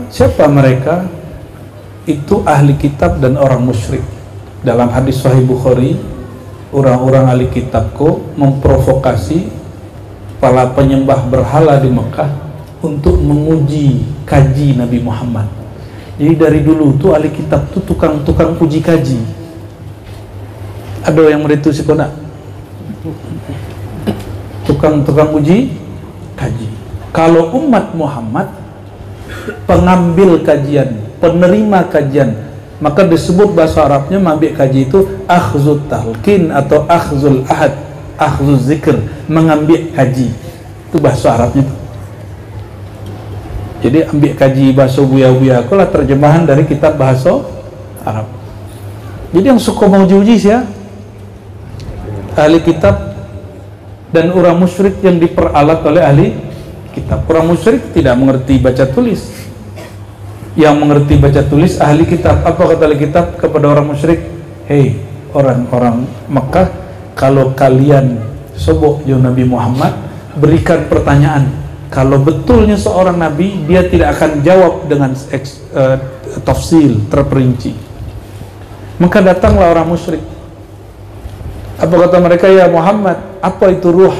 Siapa mereka? Itu ahli kitab dan orang musyrik. Dalam hadis Sahih Bukhari, orang-orang ahli kitabku memprovokasi para penyembah berhala di Mekah untuk menguji kaji Nabi Muhammad. Jadi dari dulu tuh ahli kitab tuh tukang-tukang uji kaji. Ada yang meritu si kona? Tukang-tukang uji kaji. Kalau umat Muhammad pengambil kajian, penerima kajian, maka disebut bahasa Arabnya mengambil kaji itu akhzut talqin atau akhzul ahad, akhzul zikr, mengambil kaji. Itu bahasa Arabnya. Jadi ambil kaji bahasa buya-buya aku lah terjemahan dari kitab bahasa Arab. Jadi yang suka mau uji ya ahli kitab dan orang musyrik yang diperalat oleh ahli kitab. Orang musyrik tidak mengerti baca tulis. Yang mengerti baca tulis ahli kitab. Apa kata ahli kitab kepada orang musyrik? Hei orang-orang Mekah, kalau kalian sobok jo Nabi Muhammad, berikan pertanyaan. Kalau betulnya seorang nabi, dia tidak akan jawab dengan tafsil terperinci. Maka datanglah orang musyrik. Apa kata mereka? Ya Muhammad, apa itu ruh?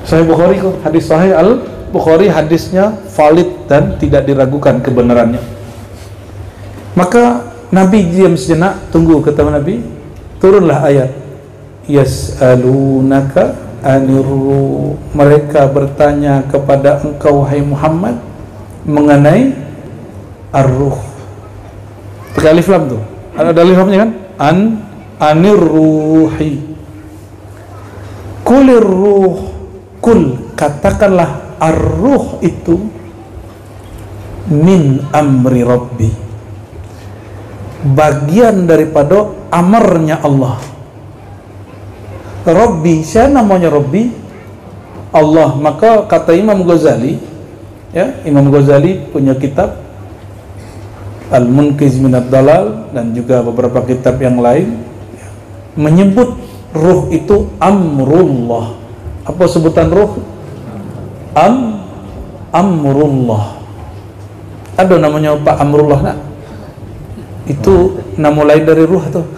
Sahih Bukhari kok, hadis Sahih Al-Bukhari, hadisnya valid dan tidak diragukan kebenarannya. Maka Nabi diam sejenak, tunggu, kata Nabi, turunlah ayat. Yas'alunaka aniru, mereka bertanya kepada engkau hai Muhammad mengenai ar-ruh. Pakai alif lam tuh. Ada alif lamnya kan? Anirruhi. Kulir ruh, kul, katakanlah ar-ruh itu min amri rabbi, bagian daripada amarnya Allah. Rabbi, siapa namanya Rabbi? Allah. Maka kata Imam Ghazali, ya, Imam Ghazali punya kitab Al-Munqiz Minad Dalal dan juga beberapa kitab yang lain, ya, menyebut ruh itu amrullah. Apa sebutan ruh? Amrullah. Ada namanya Pak Amrullah nak? Itu nama lain dari ruh tuh.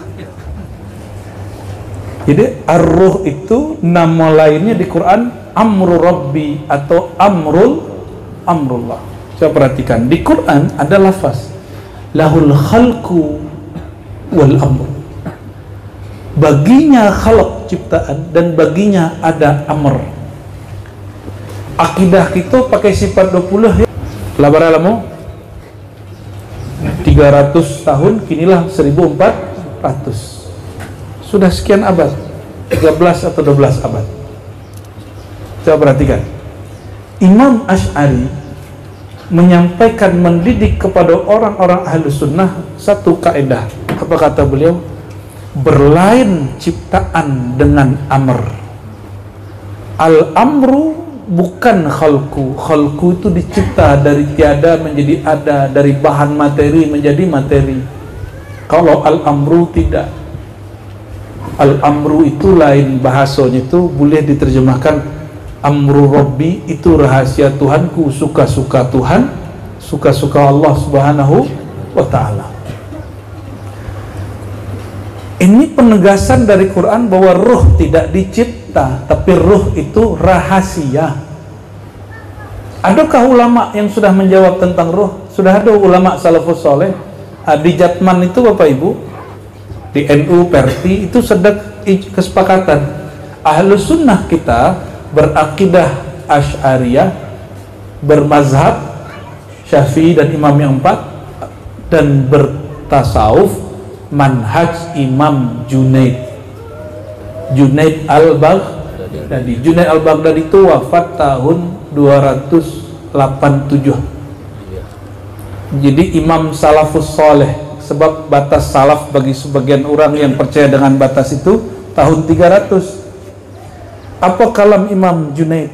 Jadi ar-ruh itu nama lainnya di Quran Amru Rabbi atau Amrullah. Coba perhatikan, di Quran ada lafaz lahul khalqu wal amr. Baginya khalq, ciptaan, dan baginya ada amr. Akidah kita pakai sifat 20 ya. Labara lamo 300 tahun, kinilah 1400. Sudah sekian abad, 13 atau 12 abad. Coba perhatikan, Imam Asy'ari menyampaikan, mendidik kepada orang-orang ahlu sunnah satu kaidah. Apa kata beliau? Berlain ciptaan dengan amr. Al-amru bukan khalqu. Khalqu itu dicipta dari tiada menjadi ada, dari bahan materi menjadi materi. Kalau al-amru tidak. Al-amru itu lain bahasanya, itu boleh diterjemahkan amru Rabbi, itu rahasia Tuhanku, suka-suka Tuhan, suka-suka Allah Subhanahu wa ta'ala. Ini penegasan dari Quran bahwa ruh tidak dicipta, tapi ruh itu rahasia. Adakah ulama yang sudah menjawab tentang ruh? Sudah ada ulama salafus soleh. Di Jatman itu Bapak Ibu, di NU Perti itu sedang kesepakatan. Ahlus sunnah kita berakidah Asy'ariyah, bermazhab Syafi'i dan imam yang 4, dan bertasawuf manhaj Imam Junaid al-Baghdadi. Junaid al-Baghdadi itu wafat tahun 287. Jadi imam salafus soleh. Sebab batas salaf bagi sebagian orang yang percaya dengan batas itu tahun 300. Apa kalam Imam Junaid?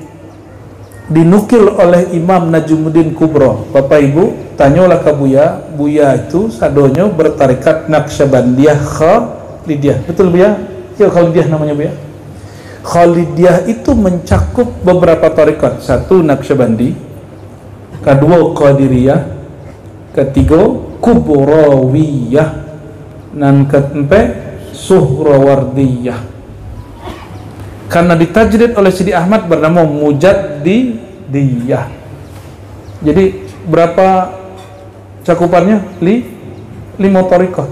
Dinukil oleh Imam Najmuddin Kubro. Bapak Ibu, tanyalah ke Buya. Buya itu sadonya bertarikat Naqsyabandiyah Khalidiyah. Betul Buya? Ya, Khalidiyah namanya Buya. Khalidiyah itu mencakup beberapa tarikat. Satu Naqsyabandi, kedua Qadiriyah, ketiga Kubrawiyah, dan keempat Suhrawardiyah. Karena ditajdid oleh Sidi Ahmad bernama Mujaddidiyah. Jadi berapa cakupannya? 5 thariqah.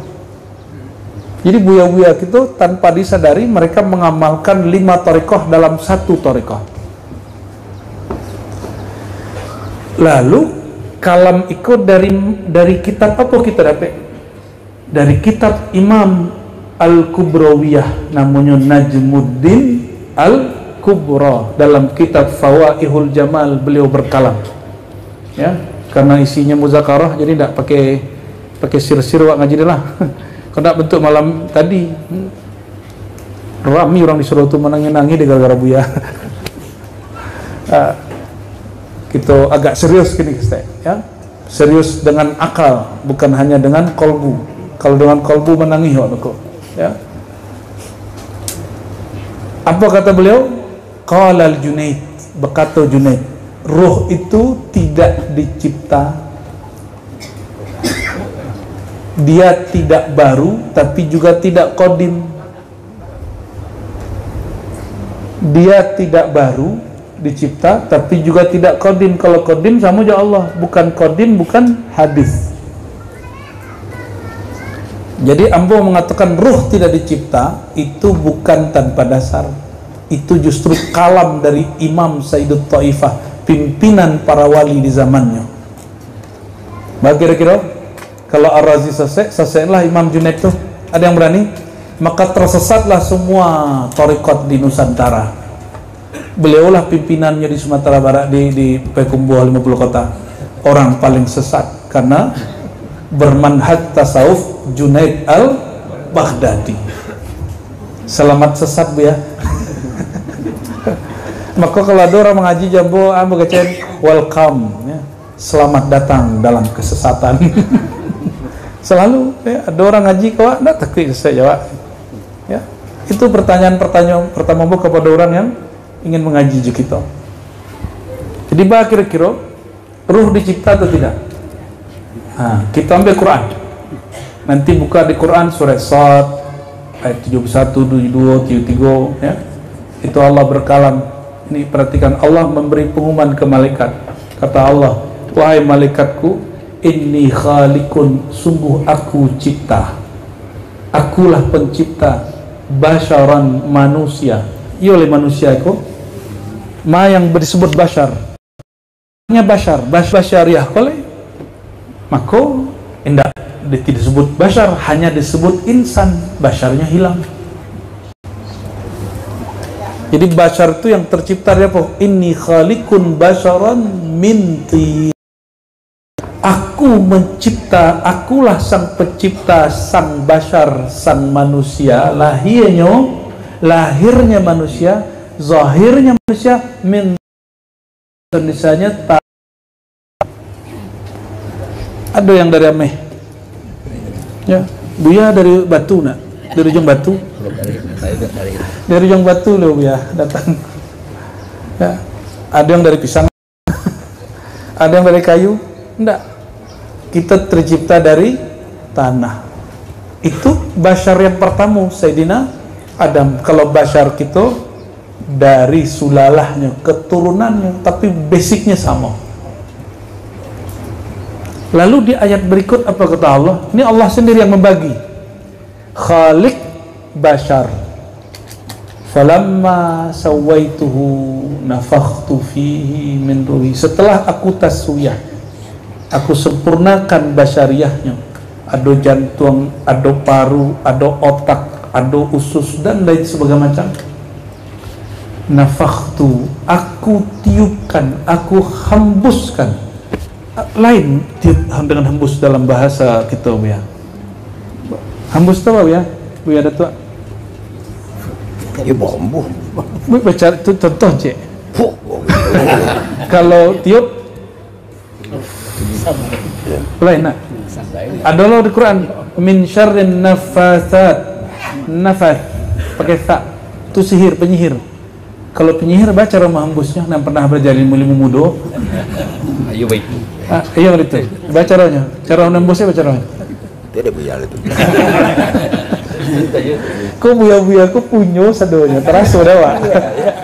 Jadi buya-buya itu tanpa disadari mereka mengamalkan 5 thariqah dalam 1 thariqah. Lalu kalam ikut dari kitab apa kita dapat? Dari kitab Imam Al-Kubrawiyah, namanya Najmuddin Al-Kubra. Dalam kitab Fawaihul Jamal beliau berkalam. Ya, karena isinya muzakarah jadi tidak pakai sir-sir wak ngaji lah. Kena bentuk malam tadi rami orang disuruh tu menangi-nangi di gara-gara buya. Kita agak serius gini ya, serius dengan akal, bukan hanya dengan kolbu. Kalau dengan kolbu menangi ya. Apa kata beliau? Qala al-Junaid, berkata Junaid, ruh itu tidak dicipta, dia tidak baru tapi juga tidak qadim. Dia tidak baru dicipta tapi juga tidak qadim. Kalau qadim sama aja Allah, bukan qadim, bukan hadis. Jadi ambo mengatakan ruh tidak dicipta itu bukan tanpa dasar. Itu justru kalam dari Imam Sayyidut Taifah, pimpinan para wali di zamannya. Bagi kira-kira kalau Ar-Razi selesailah Imam Junaid tuh, ada yang berani? Maka tersesatlah semua thariqat di Nusantara. Beliaulah pimpinannya di Sumatera Barat, di Payakumbuh 50 kota. Orang paling sesat karena bermanhaj tasawuf Junaid Al-Baghdadi. Selamat sesat Bu ya. Maka kalau ada orang mengaji jambo bagacen welcome ya. Selamat datang dalam kesesatan. Selalu ya, ada orang ngaji kau enggak takut saya jawab. Ya. Itu pertanyaan pertama kepada orang yang ingin mengaji kita. Jadi bah kira-kira ruh dicipta atau tidak? Nah, kita ambil Quran. Nanti buka di Quran surat Sad ayat 71, 72, 73 ya. Itu Allah berkalam. Ini perhatikan, Allah memberi pengumuman ke malaikat. Kata Allah, wahai malaikatku, inni khaliqun, sungguh aku cipta. Akulah pencipta basyaran, manusia. Iya oleh manusia itu ma yang disebut basyar. Nya basyar, basyariah oleh. Maka tidak disebut basyar, hanya disebut insan, basyarnya hilang. Jadi basyar itu yang tercipta dari apa? Inni khaliqun basyaran min tin. Aku mencipta, akulah sang pencipta, sang basyar, sang manusia, lahirnya manusia, zahirnya manusia, min tulisannya tak. Ada yang dari Ameh ya, Buya dari Batu nak, dari Ujung Batu, dari Ujung Batu loh Buya datang ya. Ada yang dari pisang, ada yang dari kayu. Enggak, kita tercipta dari tanah. Itu basyar yang pertama Sayyidina Adam. Kalau basyar kita dari sulalahnya, keturunannya, tapi basicnya sama. Lalu di ayat berikut apa kata Allah? Ini Allah sendiri yang membagi. Khaliq basyar. Falamma sawaituhu nafakhtu fihi min ruhi. Setelah aku taswiyah, aku sempurnakan basyariahnya. Ada jantung, ada paru, ada otak, ada usus dan lain sebagainya macam. Nafakhtu, aku tiupkan, aku hembuskan. Lain tiup dengan hembus dalam bahasa kita ya. Hembus tahu ya? Bu ada tuh. Ya bombo. Baca itu contoh cek. Kalau tiup lain nak. Ada loh di Quran min syarrin nafasat. Nafas pakai sa. Itu sihir, penyihir. Kalau penyihir baca rumah hembusnya yang pernah belajar ilmu mudo. Ayo baik. Iya itu. Baca caranya. Cara nembusnya baca caranya. Tidak buyal itu. Ku buya-buya ku punyo sadonya teraso dewa.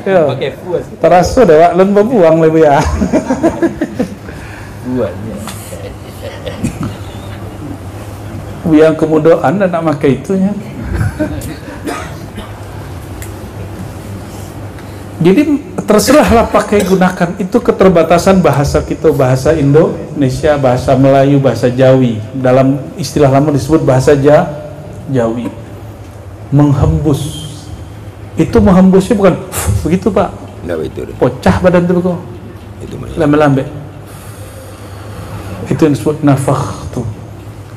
Yo. Pakai puas. Teraso dewa len bebuang le buya. Buahnya. Buya kemudoan dan nak pakai itunya. Jadi terserahlah pakai gunakan, itu keterbatasan bahasa kita, bahasa Indonesia, bahasa Melayu, bahasa Jawi. Dalam istilah lama disebut bahasa Jawi. Menghembus. Itu menghembusnya bukan begitu Pak. Enggak itu. Pecah badan itu kok. Itu Lambe-lambe. Itu yang disebut nafakhtu.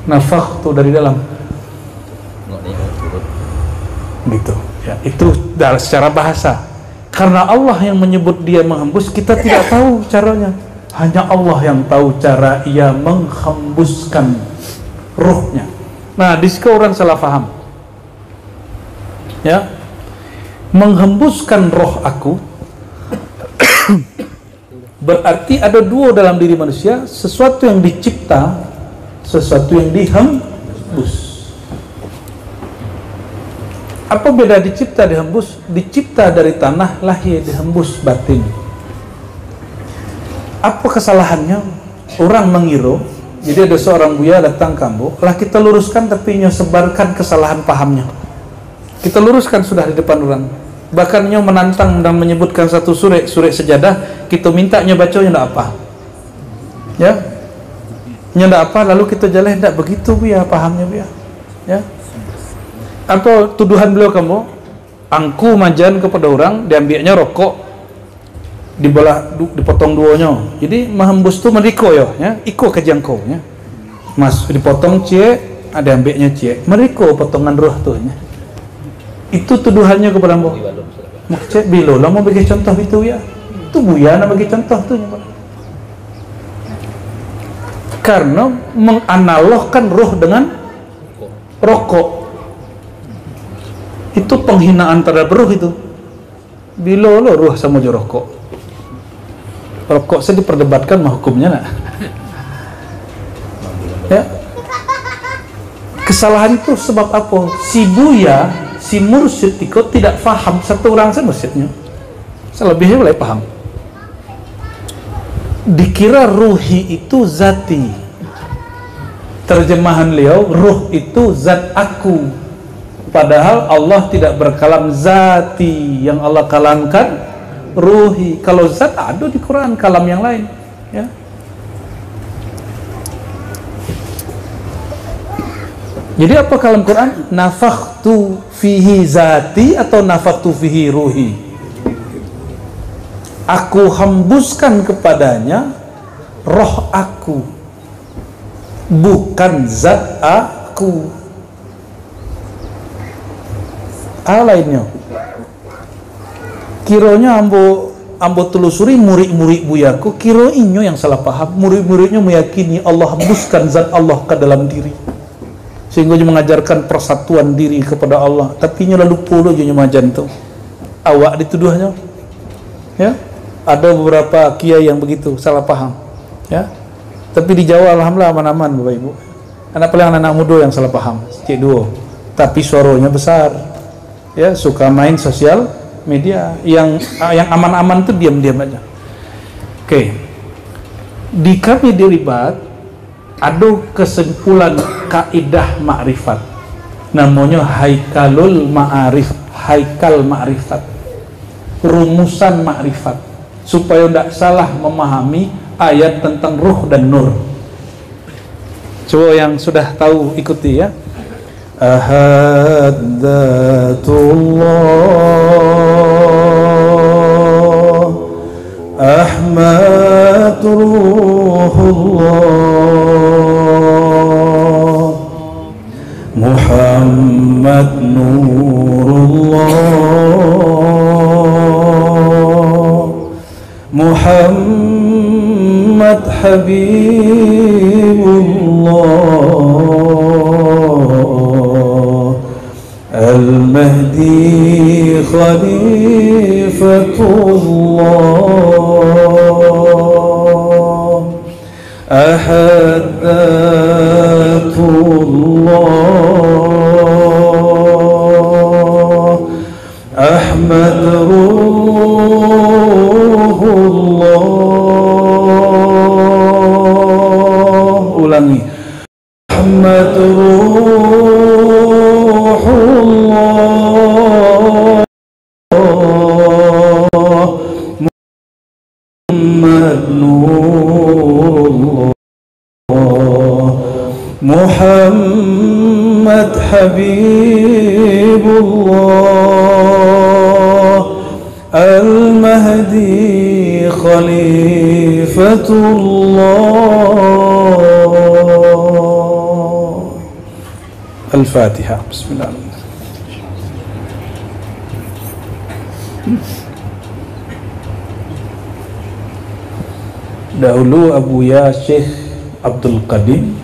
Nafakhtu dari dalam. Gitu. Ya, itu secara bahasa. Karena Allah yang menyebut dia menghembus, kita tidak tahu caranya. Hanya Allah yang tahu cara ia menghembuskan ruhnya. Nah, di sini orang salah paham. Ya, menghembuskan roh aku berarti ada dua dalam diri manusia, sesuatu yang dicipta, sesuatu yang dihembus. Apa beda dicipta dihembus? Dicipta dari tanah, lahir dihembus batin. Apa kesalahannya? Orang mengiru. Jadi ada seorang buya datang kamu, lah kita luruskan tapi sebarkan kesalahan pahamnya. Kita luruskan sudah di depan orang. Bahkan nyo menantang dan menyebutkan satu surah sejadah, kita minta nyo bacanya ndak apa. Ya. Nyo ndak apa, lalu kita jalan ndak begitu buya pahamnya buya. Ya. Atau tuduhan beliau kamu angku majan kepada orang, diambilnya rokok, dipotong duanya, jadi menghembus tu meriko ya, iko kejangkau ya, mas dipotong cie, ada ambilnya cie, meriko potongan roh tu ya. Itu tuduhannya kepada mu. Maksud bilo lah mau bagi contoh itu ya, itu buya nak bagi contoh tu ya. Karena menganalogkan roh dengan rokok. Itu penghinaan terhadap ruh itu. Bila lo ruh sama je rokok. Rokok saya diperdebatkan mah hukumnya nak. Ya. Kesalahan itu sebab apa? Si buya, si mursyid itu tidak faham. Satu orang saya mursyidnya. Selebihnya mulai paham. Dikira ruhi itu zati. Terjemahan beliau, ruh itu zat aku. Padahal Allah tidak berkalam zati, yang Allah kalamkan ruhi. Kalau zat ada di Quran, kalam yang lain ya. Jadi apa kalam Quran? Nafakhtu fihi zati atau nafakhtu fihi ruhi? Aku hembuskan kepadanya roh aku, bukan zat aku. Lainnya kironya ambo telusuri murid-murid buyaku, kiro inyo yang salah paham. Murid-muridnya meyakini Allah hembuskan zat Allah ke dalam diri, sehingga dia mengajarkan persatuan diri kepada Allah, tapi nyo lalu puluh nyo majan tu awak dituduhnya ya. Ada beberapa kiai yang begitu salah paham ya, tapi di Jawa alhamdulillah aman-aman Bapak Ibu. Anak paling anak muda yang salah paham cik duo, tapi suaranya besar ya, suka main sosial media. Yang aman-aman tuh diam-diam aja. Oke. Di kami diribat ada kesimpulan kaidah ma'rifat, namanya haikalul ma'arif, haikal ma'rifat, rumusan ma'rifat, supaya tidak salah memahami ayat tentang ruh dan nur. Coba yang sudah tahu ikuti ya. Ahad Dzatullah, Ahmad Ruhullah, Muhammad Nurullah, Muhammad Habibullah, Al-Mahdi Khalifatullah, Ahad Dzatullah, Ahmad Ruhullah. Ulangi. Ahmad Ruhullah, Muhammad Nurullah, Muhammad Habibullah, Al-Mahdi Khalifatullah. Al-Fatihah. Bismillahirrahmanirrahim. Dahulu Abuya Syekh Abdul Qadim,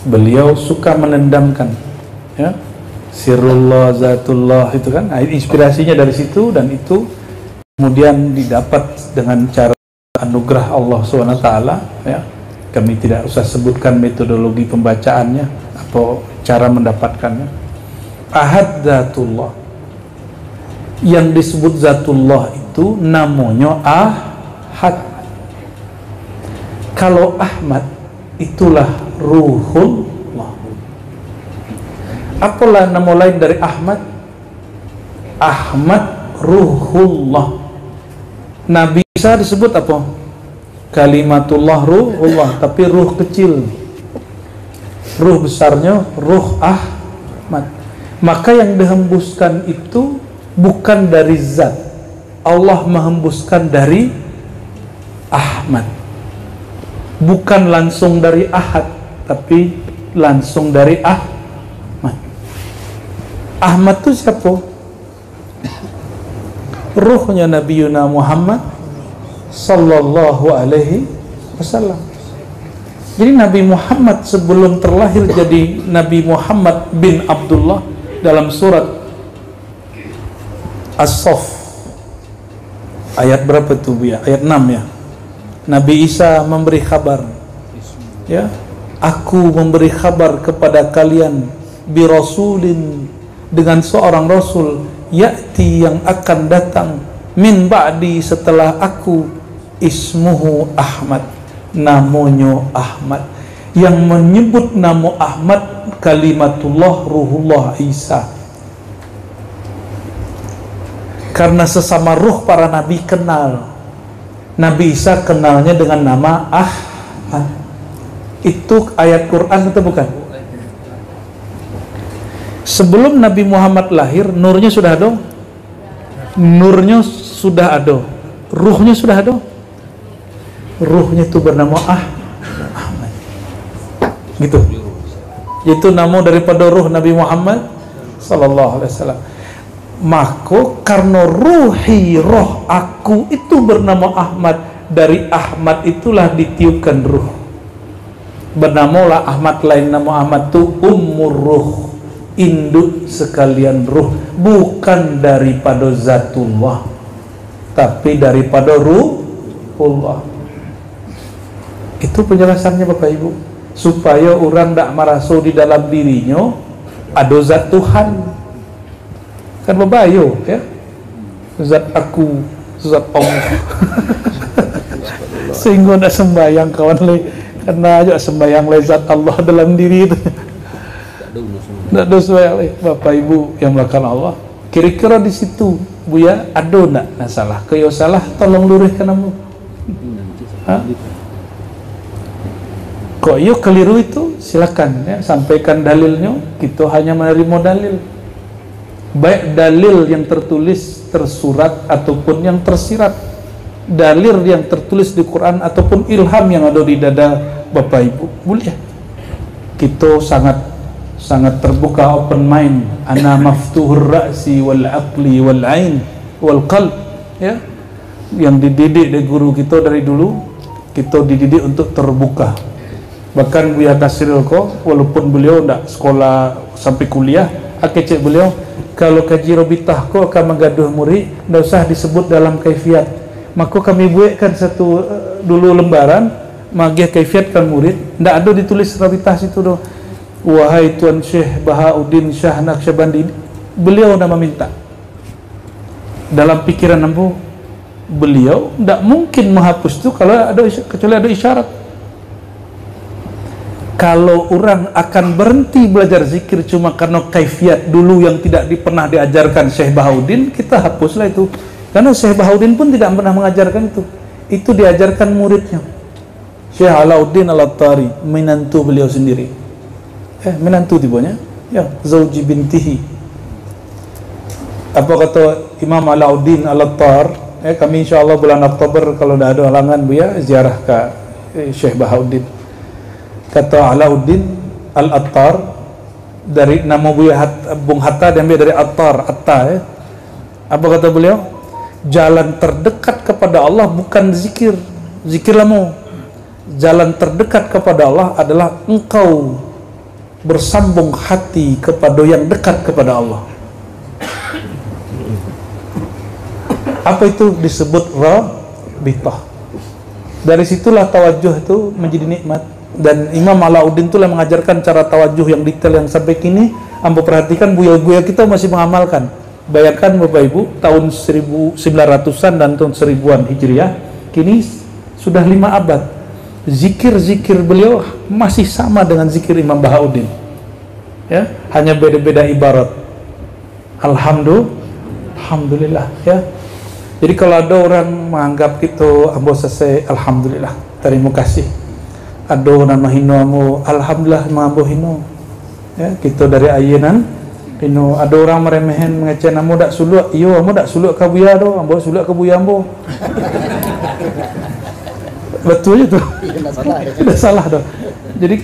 beliau suka menendamkan, ya, Sirullah, Zatullah, itu kan, inspirasinya dari situ, dan itu kemudian didapat dengan cara anugerah Allah SWT, ya. Kami tidak usah sebutkan metodologi pembacaannya atau cara mendapatkannya. Ahad Zatullah, yang disebut Zatullah itu namanya Ahad. Kalau Ahmad itulah Ruhullah. Apalah nama lain dari Ahmad? Ahmad Ruhullah. Nabi Isa disebut apa? Kalimatullah Ruhullah, tapi ruh kecil. Ruh besarnya Ruh Ahmad. Maka yang dihembuskan itu bukan dari zat. Allah menghembuskan dari Ahmad. Bukan langsung dari Ahad, tapi langsung dari Ahmad. Ahmad itu siapa? Ruhnya Nabi Yuna Muhammad sallallahu alaihi wasallam. Jadi Nabi Muhammad sebelum terlahir jadi Nabi Muhammad bin Abdullah, dalam surat As-Saff ayat berapa tuh ya? Ayat 6 ya. Nabi Isa memberi kabar, ya, aku memberi kabar kepada kalian bi rasulin, dengan seorang rasul, ya'ti, yang akan datang, min ba'di, setelah aku, ismuhu Ahmad, namanya Ahmad. Yang menyebut nama Ahmad kalimatullah Ruhullah Isa, karena sesama ruh para nabi kenal. Nabi Isa kenalnya dengan nama Ahmad. Itu ayat Quran atau bukan? Sebelum Nabi Muhammad lahir, nurnya sudah ada? Nurnya sudah ada. Ruhnya sudah ada? Ruhnya itu bernama Ahmad. Gitu. Itu nama daripada ruh Nabi Muhammad sallallahu alaihi wasallam. Maka karena ruhi, roh aku itu bernama Ahmad, dari Ahmad itulah ditiupkan ruh. Bernamalah Ahmad, lain nama Ahmad itu Ummur Ruh, induk sekalian ruh. Bukan daripada Zatullah, tapi daripada Ruhullah. Itu penjelasannya Bapak Ibu, supaya orang tidak merasa di dalam dirinya ada zat Tuhan. Kan bebayo, ya, zat aku, zat Allah. Sehingga tidak sembayang kawan le, karena aja sembayang le zat Allah dalam diri itu. Tidak ada sembayang le. Bapak Ibu yang melakukan Allah, kira-kira di situ Buya ada nak salah? Kalau salah tolong luruskan kamu. Kok iyo keliru itu silakan, ya, sampaikan dalilnya. Kita hanya menerima dalil, baik dalil yang tertulis tersurat ataupun yang tersirat, dalil yang tertulis di Quran ataupun ilham yang ada di dada Bapak Ibu. Boleh, kita sangat terbuka, open mind. Ana maftuhur ra'si wal aqli wal ain wal qalb, ya, yang dididik dari guru kita dari dulu. Kita dididik untuk terbuka. Bahkan Buya Kasril kok, walaupun beliau tidak sekolah sampai kuliah, akecek beliau, kalau kaji robitah kok akan menggaduh murid, tidak usah disebut dalam kaifiat. Maka kami buatkan satu dulu lembaran, magih kaifiatkan murid, ndak ada ditulis rabitah situ doh. Wahai Tuan Syekh Bahauddin Shah Naqsyabandi, beliau nama minta. Dalam pikiran ambo, beliau ndak mungkin menghapus itu kalau ada kecuali ada isyarat. Kalau orang akan berhenti belajar zikir cuma karena kaifiat dulu yang tidak pernah diajarkan Syekh Bahauddin, kita hapuslah itu. Karena Syekh Bahauddin pun tidak pernah mengajarkan itu. Itu diajarkan muridnya. Syekh Alauddin Al-Attari, menantu beliau sendiri. Menantu tibanya? Ya, zauji bintihi. Apa kata Imam Alauddin Al-Attar? Kami insyaAllah bulan Oktober kalau dah ada halangan Buya ziarah ke Syekh Bahauddin. Kata Alauddin Al-Attar, dari nama Buya Bung Hatta diambil dari Attar, Atta. Apa kata beliau? Jalan terdekat kepada Allah bukan zikir, zikir lamu. Jalan terdekat kepada Allah adalah engkau bersambung hati kepada yang dekat kepada Allah. Apa itu disebut rabitah? Dari situlah tawajuh itu menjadi nikmat. Dan Imam Alauddin itulah mengajarkan cara tawajuh yang detail yang sampai kini ambo perhatikan buya-buya kita masih mengamalkan. Bayangkan Bapak Ibu, tahun 1900-an dan tahun 1000-an Hijriah, kini sudah 5 abad. Zikir-zikir beliau masih sama dengan zikir Imam Bahauddin. Ya, hanya beda-beda ibarat. Alhamdulillah, ya. Jadi kalau ada orang menganggap itu ambo selesai, alhamdulillah, terima kasih. Ada orang mahino ambo, alhamdulillah mambo hino. Ya, kita dari ayenan hino. Ada orang meremehen mengecen ambo dak suluk, iyo ambo dak suluk ka buya do, ambo suluk ka buya ambo. Betul itu. Tidak salah doh. Jadi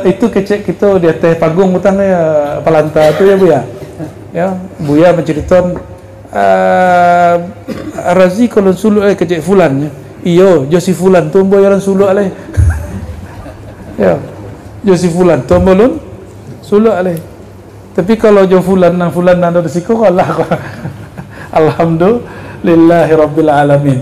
itu kecek kita di atas panggung utang ya Palanta itu ya Buya. Ya, Buya menceritakan Razi kalau suluk kecek fulan. Iyo, Josi fulan tu ambo yang suluk alai. Ya. Josi fulan tu ambo lun suluk alai. Tapi kalau jo fulan nang fulan nang resiko Allah. Alhamdulillahirabbil alamin.